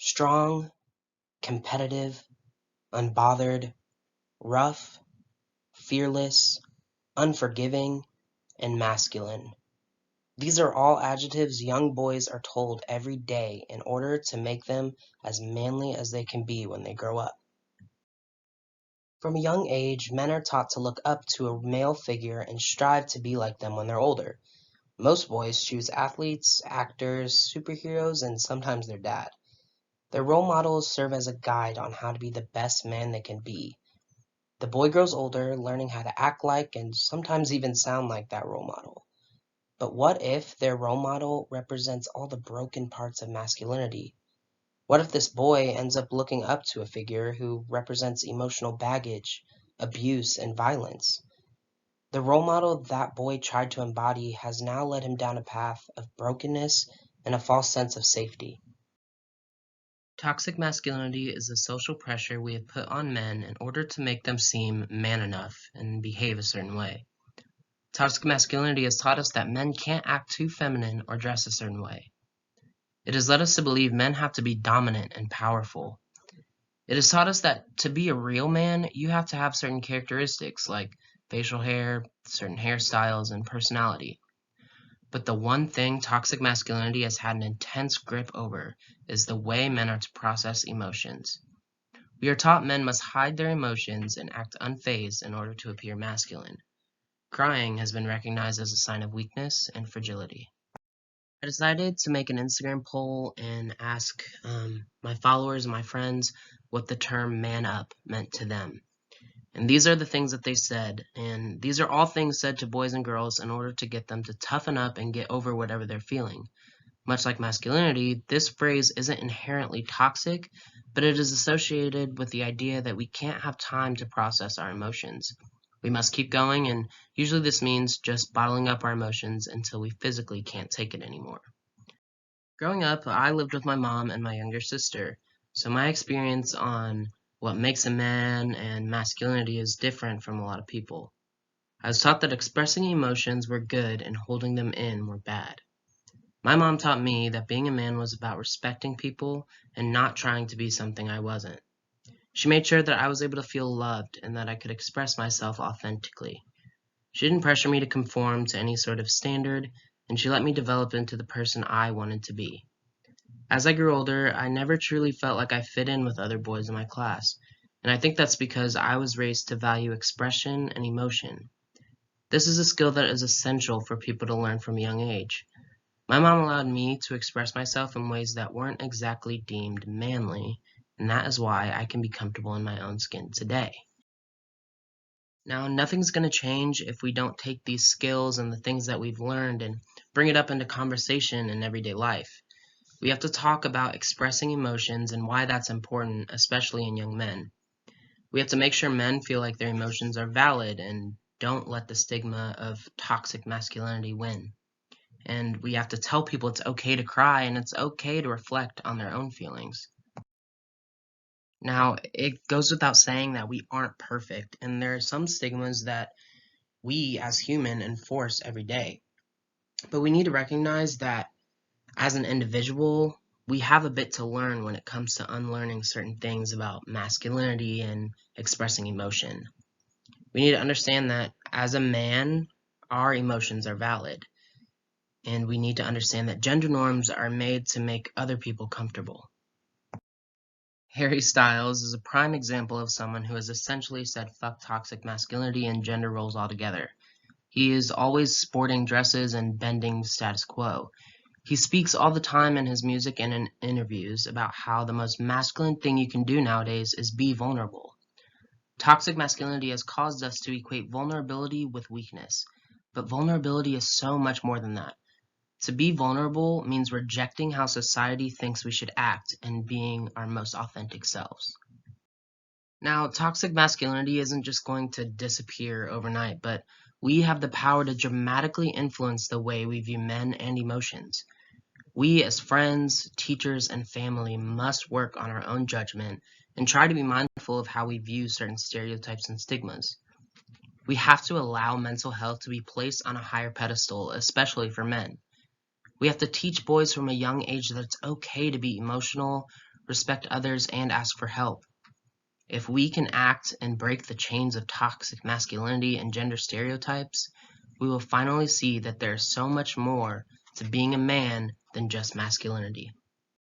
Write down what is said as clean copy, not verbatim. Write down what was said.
strong, competitive, unbothered, rough, fearless, unforgiving, and masculine. These are all adjectives young boys are told every day in order to make them as manly as they can be when they grow up. From a young age, men are taught to look up to a male figure and strive to be like them when they're older. Most boys choose athletes, actors, superheroes, and sometimes their dad. Their role models serve as a guide on how to be the best man they can be. The boy grows older, learning how to act like and sometimes even sound like that role model. But what if their role model represents all the broken parts of masculinity? What if this boy ends up looking up to a figure who represents emotional baggage, abuse, and violence? The role model that boy tried to embody has now led him down a path of brokenness and a false sense of safety. Toxic masculinity is the social pressure we have put on men in order to make them seem man enough and behave a certain way. Toxic masculinity has taught us that men can't act too feminine or dress a certain way. It has led us to believe men have to be dominant and powerful. It has taught us that to be a real man, you have to have certain characteristics like facial hair, certain hairstyles, and personality. But the one thing toxic masculinity has had an intense grip over is the way men are to process emotions. We are taught men must hide their emotions and act unfazed in order to appear masculine. Crying has been recognized as a sign of weakness and fragility. I decided to make an Instagram poll and ask my followers and my friends what the term man up meant to them. And these are the things that they said, and these are all things said to boys and girls in order to get them to toughen up and get over whatever they're feeling. Much like masculinity, this phrase isn't inherently toxic, but it is associated with the idea that we can't have time to process our emotions. We must keep going, and usually this means just bottling up our emotions until we physically can't take it anymore. Growing up, I lived with my mom and my younger sister, so my experience on what makes a man and masculinity is different from a lot of people. I was taught that expressing emotions were good and holding them in were bad. My mom taught me that being a man was about respecting people and not trying to be something I wasn't. She made sure that I was able to feel loved and that I could express myself authentically. She didn't pressure me to conform to any sort of standard, and she let me develop into the person I wanted to be. As I grew older, I never truly felt like I fit in with other boys in my class, and I think that's because I was raised to value expression and emotion. This is a skill that is essential for people to learn from a young age. My mom allowed me to express myself in ways that weren't exactly deemed manly, and that is why I can be comfortable in my own skin today. Now, nothing's going to change if we don't take these skills and the things that we've learned and bring it up into conversation in everyday life. We have to talk about expressing emotions and why that's important, especially in young men. We have to make sure men feel like their emotions are valid and don't let the stigma of toxic masculinity win. And we have to tell people it's okay to cry and it's okay to reflect on their own feelings. Now, it goes without saying that we aren't perfect, and there are some stigmas that we as human enforce every day. But we need to recognize that as an individual, we have a bit to learn when it comes to unlearning certain things about masculinity and expressing emotion. We need to understand that as a man, our emotions are valid. And we need to understand that gender norms are made to make other people comfortable. Harry Styles is a prime example of someone who has essentially said fuck toxic masculinity and gender roles altogether. He is always sporting dresses and bending the status quo. He speaks all the time in his music and in interviews about how the most masculine thing you can do nowadays is be vulnerable. Toxic masculinity has caused us to equate vulnerability with weakness, but vulnerability is so much more than that. To be vulnerable means rejecting how society thinks we should act and being our most authentic selves. Now, toxic masculinity isn't just going to disappear overnight, but we have the power to dramatically influence the way we view men and emotions. We, as friends, teachers, and family, must work on our own judgment and try to be mindful of how we view certain stereotypes and stigmas. We have to allow mental health to be placed on a higher pedestal, especially for men. We have to teach boys from a young age that it's okay to be emotional, respect others, and ask for help. If we can act and break the chains of toxic masculinity and gender stereotypes, we will finally see that there is so much more to being a man than just masculinity.